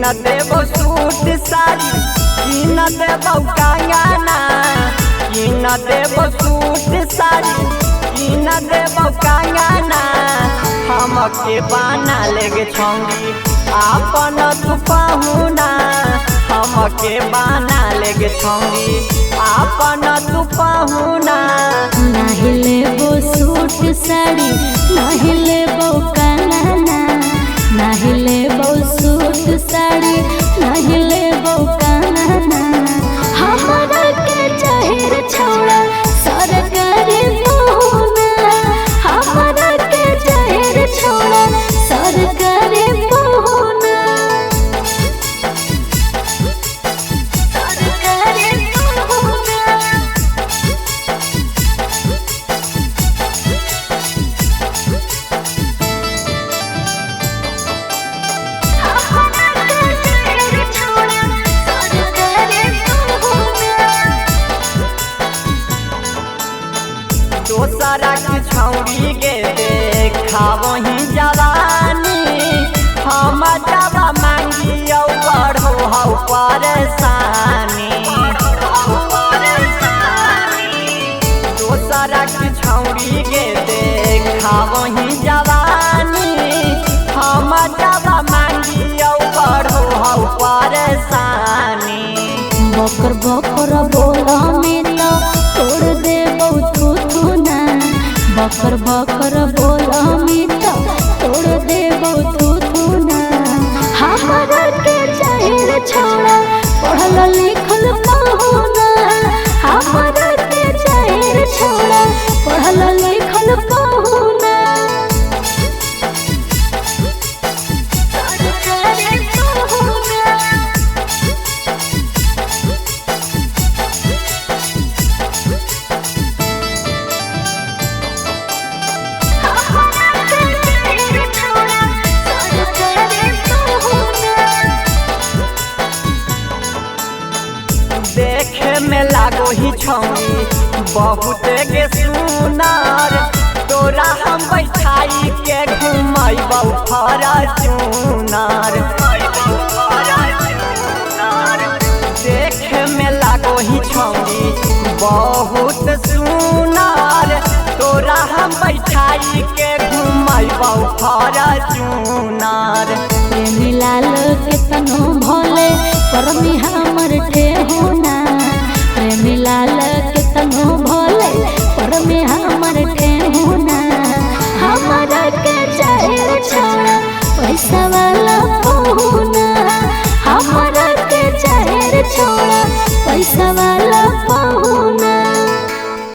न देबो सूट साड़ी की न देबो कंगना की न देबो सूट साड़ी की न देबो कंगना हमके बना लेगे छौंगी आपन तू पहुना हमके बना लेगे छौंगी आपन तू पहुना नहीं लेबो सूट साड़ी नहीं लेबो कंगना नहीं लेबो सूट साड़ी नहीं लेबो कंगना हमरा के जाहिर छोड़ा सरकारी पहुना हमरा के जाहिर छोड़ा सरकारी पहुना सरकारी पहुना दोसरा की छौरी गे देखा वही जवानी हम जबा मांगी बढ़ो हौ परेशानी दोसरा की छौरी गे देखा वही जवानी हम जबा मांगी बढ़ो हौ परेशानी बकर बकर बोला मेरा तोड़ दे बहुत ना बकर बकर बोला मेरा तोड़ दे बहुत ना हमरा के जाहिर छोड़ा पढ़ल लिखल पहुना हमरा के जाहिर छोड़ा पढ़ल लिखल पहुना सरकारी पहुना देखे में लागो ही छौनी बहुत के सुनार तोरा हम बैठाई के घुमैबौ फॉर्च्यूनर देखे में लागो ही छौनी बहुत सुनार तोरा हम बैठाई के घुमैबौ फॉर्च्यूनर मिलाल के तनो भोले पर मी हमर ठेहुना